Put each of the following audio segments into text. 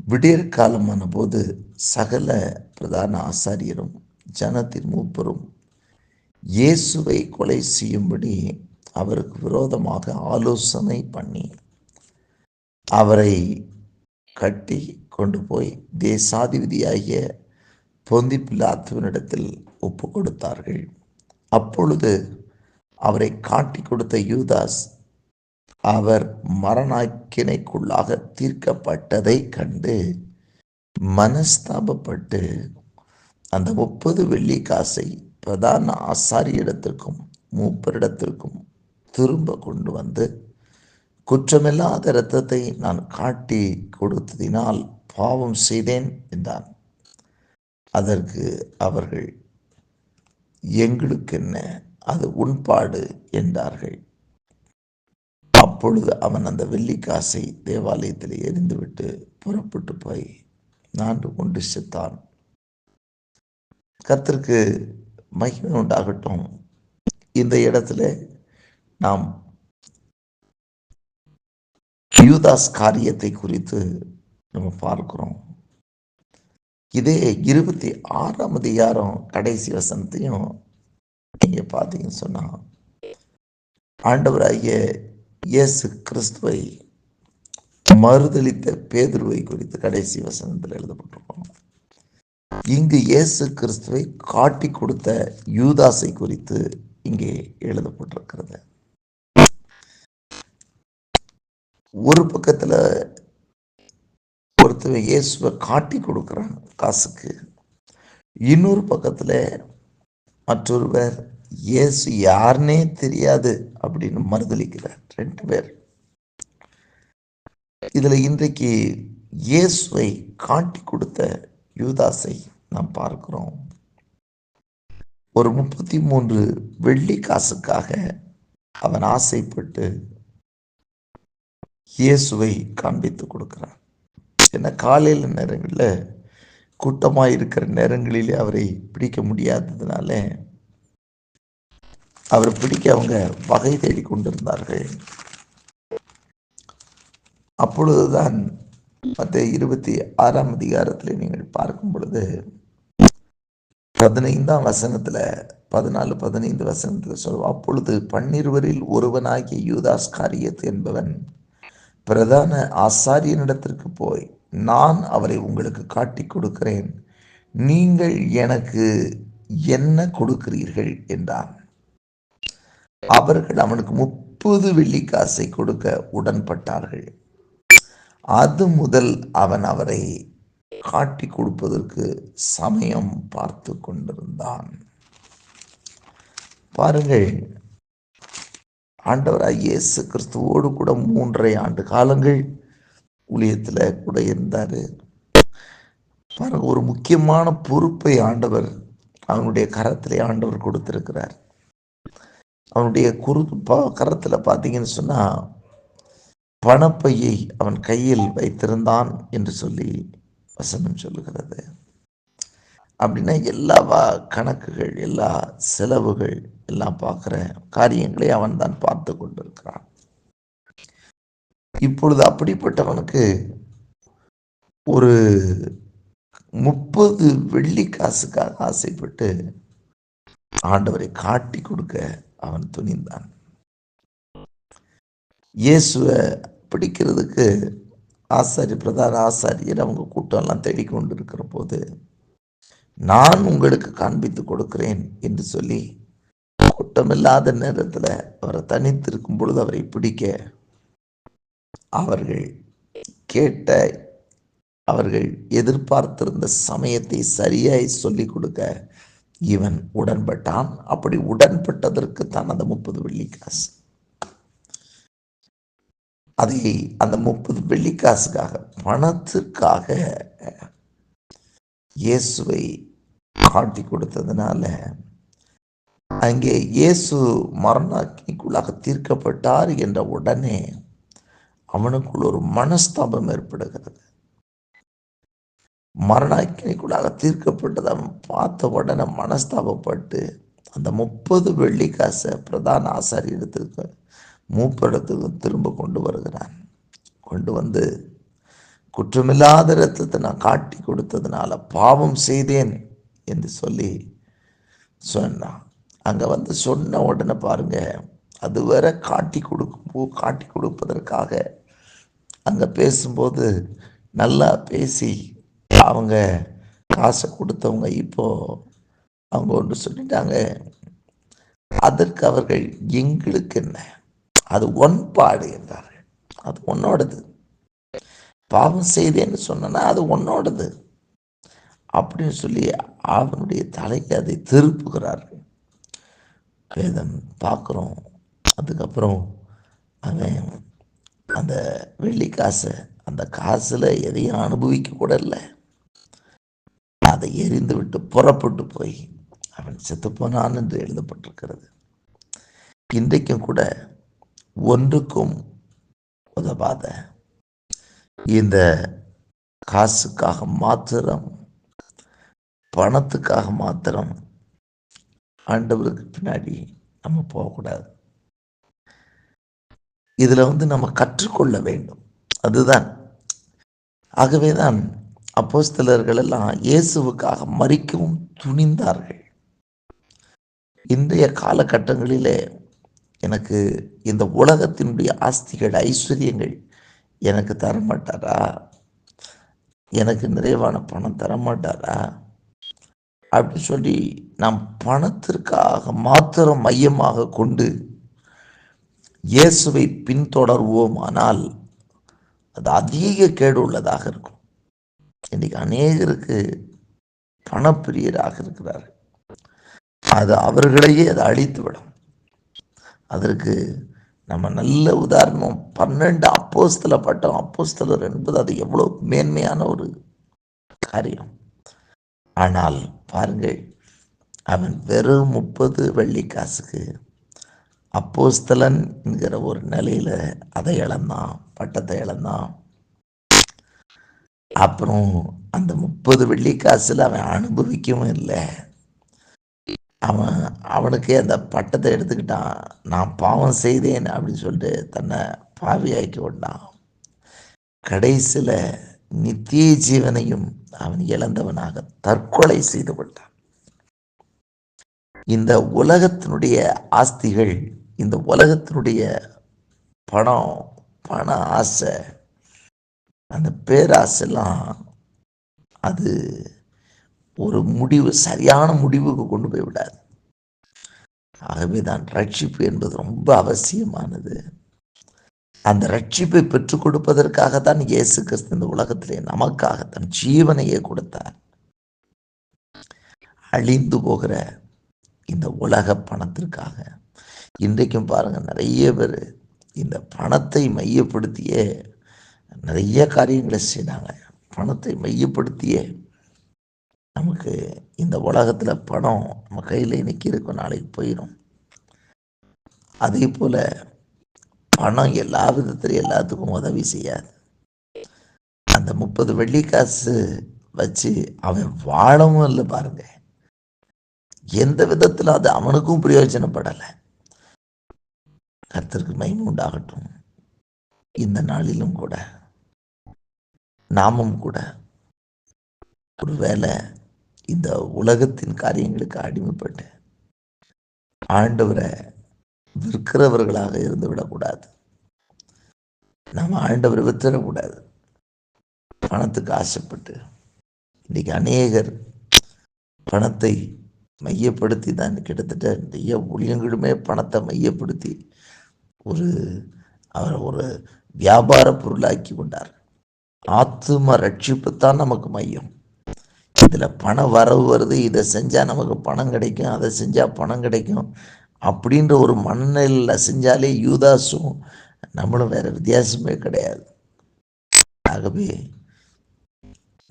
விடியற் காலமான போது சகல பிரதான ஆசாரியரும் ஜனத்தின் மூப்பரும் இயேசுவை கொலை செய்யும்படி அவருக்கு விரோதமாக ஆலோசனை பண்ணி அவரை கட்டி கொண்டு போய் தேசாதிபதியாகிய பொந்தி பிலாத்துவினிடத்தில் ஒப்பு கொடுத்தார்கள். அப்பொழுது அவரை காட்டி கொடுத்த யூதாஸ் அவர் மரணாக்கினைக்குள்ளாக தீர்க்கப்பட்டதை கண்டு மனஸ்தாபப்பட்டு அந்த 30 வெள்ளி காசை பிரதான ஆசாரியரிடத்திற்கும் மூப்பரிடத்திற்கும் திரும்ப கொண்டு வந்து, குற்றமில்லாத இரத்தத்தை நான் காட்டி கொடுத்ததினால் பாவம் செய்தேன் என்றான். அதற்கு அவர்கள், எங்களுக்கென்ன, அது உன்பாடு என்றார்கள். அப்பொழுது அவன் அந்த வெள்ளிக்காசை தேவாலயத்தில் எரிந்துவிட்டு புறப்பட்டு போய் 4 கொண்டு செத்தான். கர்த்தருக்கு மகிமை உண்டாகட்டும். இந்த இடத்துல நாம் யூதாஸ் காரியத்தை குறித்து நம்ம பார்க்கிறோம். இதே 26ஆம் அதிகாரம் கடைசி வசனத்தையும் நீங்க பார்த்தீங்கன்னு சொன்னா, ஆண்டவராகிய இயேசு கிறிஸ்துவை மறுதலித்த பேதுருவை குறித்து கடைசி வசனத்தில் எழுதப்பட்டிருக்கோம். இங்கு இயேசு கிறிஸ்துவை காட்டி கொடுத்த யூதாசை குறித்து இங்கே எழுதப்பட்டிருக்கிறது. ஒரு பக்கத்துல ஒருத்தர் இயேசுவை காட்டி கொடுக்கிறான் காசுக்கு, இன்னொரு பக்கத்துல மற்றொருவர் இயேசு யாருன்னே தெரியாது அப்படின்னு மறுதலிக்கிறார். 2 பேர். இதுல இன்றைக்கு இயேசுவை காட்டி கொடுத்த யூதாசை நாம் பார்க்கிறோம். ஒரு 33 வெள்ளி காசுக்காக அவன் ஆசைப்பட்டு இயேசுவை காண்பித்து கொடுக்கிறான். ஏன்னா காலையில் நேரங்களில் கூட்டமாக இருக்கிற நேரங்களிலே அவரை பிடிக்க முடியாததுனால அவரை பிடிக்க அவங்க வகை தேடி கொண்டிருந்தார்கள். அப்பொழுதுதான் 26ஆம் அதிகாரத்தில் நீங்கள் பார்க்கும் பொழுது 15ஆம் வசனத்தில் 14-15 வசனத்தில் சொல்லுவோம். அப்பொழுது 12 ஒருவனாகிய யூதாஸ் காரியத் என்பவன் பிரதான ஆசாரியனிடத்திற்கு போய், நான் அவரை உங்களுக்கு காட்டி கொடுக்கிறேன், நீங்கள் எனக்கு என்ன கொடுக்கிறீர்கள் என்றான். அவர்கள் அவனுக்கு 30 வெள்ளி காசை கொடுக்க உடன்பட்டார்கள். அது முதல் அவன் அவரை காட்டி கொடுப்பதற்கு சமயம் பார்த்து கொண்டிருந்தான். பாருங்கள், ஆண்டவராகிய இயேசு கிறிஸ்துவோடு கூட 3.5 ஆண்டு காலங்கள் ஊழியத்தில் கூட இருந்தார். பாருங்க, ஒரு முக்கியமான பொறுப்பை ஆண்டவர் அவனுடைய கரத்திலே ஆண்டவர் கொடுத்திருக்கிறார். அவனுடைய கரத்தில் பார்த்தீங்கன்னு சொன்னா பணப்பையை அவன் கையில் வைத்திருந்தான் என்று சொல்லி வசனம் சொல்லுகிறது. அப்படின்னா எல்லா கணக்குகள், எல்லா செலவுகள் எல்லாம் பார்க்குற காரியங்களை அவன் தான் பார்த்து கொண்டிருக்கிறான். இப்பொழுது அப்படிப்பட்டவனுக்கு ஒரு 30 வெள்ளி காசுக்காக ஆசைப்பட்டு ஆண்டவரை காட்டி கொடுக்க அவன் துணிந்தான். இயேசுவை பிடிக்கிறதுக்கு பிரதான ஆசாரியர் அவங்க கூட்டம்லாம் தேடிக்கொண்டு இருக்கிற போது, நான் உங்களுக்கு காண்பித்து கொடுக்கிறேன் என்று சொல்லி கூட்டமில்லாத நேரத்தில் அவரை தனித்திருக்கும் பொழுது அவரை பிடிக்க அவர்கள் கேட்ட, அவர்கள் எதிர்பார்த்திருந்த சமயத்தை சரியாய் சொல்லி கொடுக்க இவன் உடன்பட்டான். அப்படி உடன்பட்டதற்கு தான் அந்த 30 வெள்ளி காசு. அதை அந்த 30 வெள்ளி காசுக்காக, பணத்திற்காக இயேசுவை காட்டி கொடுத்ததுனால அங்கே இயேசு மரணாக்கினிக்குள்ளாக தீர்க்கப்பட்டார் என்ற உடனே அவனுக்குள் ஒரு மனஸ்தாபம் ஏற்படுகிறது. மரணாக்கினிக்குள்ளாக தீர்க்கப்பட்டதை அவன் பார்த்த உடனே மனஸ்தாபப்பட்டு அந்த 30 வெள்ளி காசை பிரதான ஆசாரியத்துக்கு மூப்பரிடத்துக்கு திரும்ப கொண்டு வருகிறான். கொண்டு வந்து குற்றமில்லாத இரத்தத்தை நான் காட்டி கொடுத்ததுனால பாவம் செய்தேன் என்று சொல்லி சொன்னான். அங்கே வந்து சொன்ன உடனே பாருங்க, அதுவரை காட்டி கொடுப்பதற்காக அங்கே பேசும்போது நல்லா பேசி அவங்க காசை கொடுத்தவங்க இப்போ அவங்க ஒன்று சொல்லிட்டாங்க, அதற்கு அவர்கள் எங்களுக்கு என்ன, அது ஒன்பாடு என்றார்கள். அது உன்னோடது. பாவம் செய்தேன்னு சொன்னா அது உன்னோடது அப்படின்னு சொல்லி அவனுடைய தலையை அதை திருப்புகிறார்கள். வேதம் பார்க்குறோம். அதுக்கப்புறம் அவன் அந்த வெள்ளி காசை, அந்த காசில் எதையும் அனுபவிக்க கூட இல்லை, அதை எரிந்து விட்டு புறப்பட்டு போய் அவன் செத்துப்போனான் என்று எழுதப்பட்டிருக்கிறது. இன்றைக்கும் கூட ஒன்றுக்கும் உதவாத இந்த காசுக்காக மாத்திரம், பணத்துக்காக மாத்திரம் ஆண்டவருக்கு பின்னாடி நம்ம போகக்கூடாது. இதில் வந்து நம்ம கற்றுக்கொள்ள வேண்டும். அதுதான். ஆகவே தான் அப்போஸ்தலர்கள் எல்லாம் இயேசுவுக்காக மரிக்கவும் துணிந்தார்கள். இன்றைய காலகட்டங்களிலே எனக்கு இந்த உலகத்தினுடைய ஆஸ்திகள், ஐஸ்வர்யங்கள் எனக்கு தரமாட்டாரா, எனக்கு நிறைவான பணம் தரமாட்டாரா அப்படி சொல்லி நாம் பணத்திற்காக மாத்திரம் மையமாக கொண்டு இயேசுவை பின்தொடர்வோமானால் அது அதிக கேடு உள்ளதாக இருக்கும். இன்னைக்கு அநேகருக்கு பணப்பிரியராக இருக்கிறார்கள். அது அவர்களையே அதை அழித்துவிடும். அதற்கு நம்ம நல்ல உதாரணம் 12 அப்போஸ்தல பட்டம். அப்போஸ்தலர் என்பது அது எவ்வளோ மேன்மையான ஒரு காரியம். ஆனால் பாருங்கள், அவன் வெறும் 30 வெள்ளி காசுக்கு அப்போஸ்தலன் என்கிற ஒரு நிலையில அதை இழந்தான், பட்டத்தை இழந்தான். அப்புறம் அந்த 30 வெள்ளி காசுல அவன் அனுபவிக்கவும் இல்லை. அவனுக்கே அந்த பட்டத்தை எடுத்துக்கிட்டான். நான் பாவம் செய்தேன் அப்படின்னு சொல்லிட்டு தன்னை பாவியாக்கி கொண்டான். கடைசியில் நித்திய ஜீவனையும் அவன் இழந்தவனாக தற்கொலை செய்து கொண்டான். இந்த உலகத்தினுடைய ஆஸ்திகள், இந்த உலகத்தினுடைய பணம், பண ஆசை, அந்த பேராசெல்லாம் அது ஒரு முடிவு, சரியான முடிவுக்கு கொண்டு போய் விடாது. ஆகவே தான் ரட்சிப்பு என்பது ரொம்ப அவசியமானது. அந்த ரட்சிப்பை பெற்றுக் கொடுப்பதற்காகத்தான் இயேசு கிறிஸ்து இந்த உலகத்திலே நமக்காக தன் ஜீவனையே கொடுத்தார். அழிந்து போகிற இந்த உலக பணத்திற்காக இன்றைக்கும் பாருங்க, நிறைய பேர் இந்த பணத்தை மையப்படுத்தியே நிறைய காரியங்களை செய்தாங்க. பணத்தை மையப்படுத்தியே நமக்கு இந்த உலகத்தில் பணம் நம்ம கையில் இன்னைக்கு இருக்கும், நாளைக்கு போயிடும். அதே போல் பணம் எல்லா விதத்திலும் எல்லாத்துக்கும் உதவி செய்யாது. அந்த 30 வெள்ளி காசு வச்சு அவன் வாழவும் இல்லை பாருங்க. எந்த விதத்தில் அது அவனுக்கும் பிரயோஜனப்படலை. கர்த்தருக்கு மகிமை உண்டாகட்டும். இந்த நாளிலும் கூட நாமும் கூட ஒருவேளை இந்த உலகத்தின் காரியங்களுக்கு அடிமைப்பட்டு ஆண்டவரை விற்கிறவர்களாக இருந்து விடக்கூடாது. நாம் ஆண்டவரை வித்துடக்கூடாது. பணத்துக்கு ஆசைப்பட்டு இன்னைக்கு அநேகர் பணத்தை மையப்படுத்தி தான் கிட்டத்தட்ட நிறைய ஊழியங்களுமே பணத்தை மையப்படுத்தி அவர் ஒரு வியாபார பொருளாக்கி கொண்டார். ஆத்தும ரட்சிப்பு தான் நமக்கு மையம். இதில் பண வரவு வருது, இதை செஞ்சால் நமக்கு பணம் கிடைக்கும், அதை செஞ்சால் பணம் கிடைக்கும் அப்படின்ற ஒரு மனநிலையில் செஞ்சாலே யூதாசும் நம்மளும் வேறு வித்தியாசமே கிடையாது. ஆகவே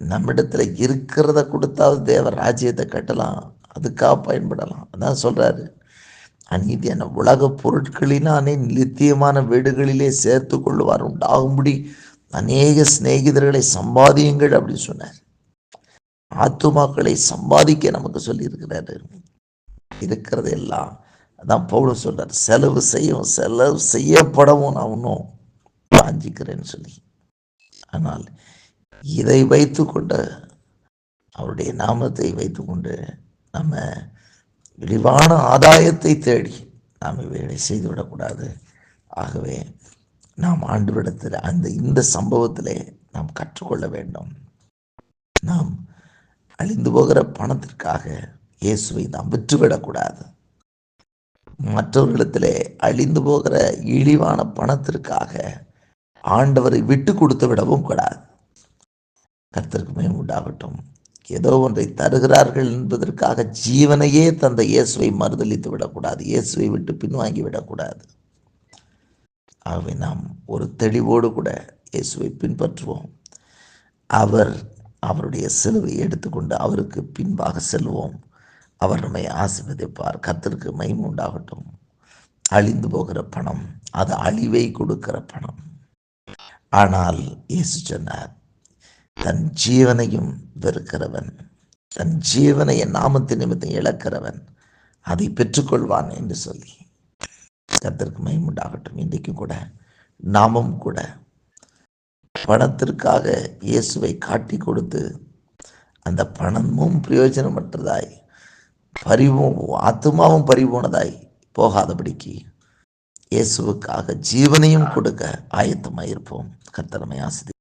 நம்மிடத்தில் இருக்கிறத கொடுத்தாவது தேவ ராஜ்யத்தை கட்டலாம், அதுக்காக பயன்படலாம். அதான் சொல்கிறாரு, அநீதியான உலக பொருட்களினானே நித்தியமான வீடுகளிலே சேர்த்து கொள்ளுவார் உண்டாகும்படி அநேக சிநேகிதர்களை சம்பாதியுங்கள் அப்படின்னு சொன்னார். ஆத்துமாக்களை சம்பாதிக்க நமக்கு சொல்லி இருக்கிறாரு. இருக்கிறது எல்லாம் அதான் பவுல் சொல்றார், செலவு செய்யப்படவும் நான் இன்னும் வாஞ்சிக்கிறேன்னு சொல்லி. ஆனால் இதை வைத்துக்கொண்டு, அவருடைய நாமத்தை வைத்துக்கொண்டு நம்ம விரிவான ஆதாயத்தை தேடி நாம் இவைகளை செய்துவிடக்கூடாது. ஆகவே நாம் ஆண்டவரிடத்தில் இந்த சம்பவத்திலே நாம் கற்றுக்கொள்ள வேண்டும். நாம் அழிந்து போகிற பணத்திற்காக இயேசுவை நாம் விற்றுவிடக்கூடாது. மற்றவர்களிடத்திலே அழிந்து போகிற இழிவான பணத்திற்காக ஆண்டவரை விட்டு கொடுத்து விடவும் கூடாது. கர்த்தருக்கு மகிமை உண்டாகட்டும். ஏதோ ஒன்றை தருகிறார்கள் என்பதற்காக ஜீவனையே தந்த இயேசுவை மறுதலித்து விடக்கூடாது. இயேசுவை விட்டு பின்வாங்கி விடக்கூடாது. ஆகவே நாம் ஒரு தெளிவோடு கூட இயேசுவை பின்பற்றுவோம். அவருடைய சிலுவை எடுத்துக்கொண்டு அவருக்கு பின்பாக செல்வோம். அவர் நம்மை ஆசீர்வதிப்பார். கர்த்தருக்கு மகிமை உண்டாகட்டும். அழிந்து போகிற பணம், அது அழிவை கொடுக்கிற பணம். ஆனால் இயேசு சொன்னார், தன் ஜீவனையும் வெறுக்கிறவன், தன் ஜீவனை என் நாமத்தின் நிமித்தம் இழக்கிறவன் அதை பெற்றுக்கொள்வான் என்று சொல்லி. கர்த்தருக்கு மகிமை உண்டாகட்டும். இன்றைக்கும் கூட நாமும் கூட பணத்திற்காக இயேசுவை காட்டி கொடுத்து அந்த பணமும் பிரயோஜனமற்றதாய் ஆத்துமாவும் பறிபோனதாய் போகாதபடிக்கு இயேசுவுக்காக ஜீவனையும் கொடுக்க ஆயத்தமாயிருப்போம். கர்த்தர் நம்மை ஆசீர்வதிப்பார்.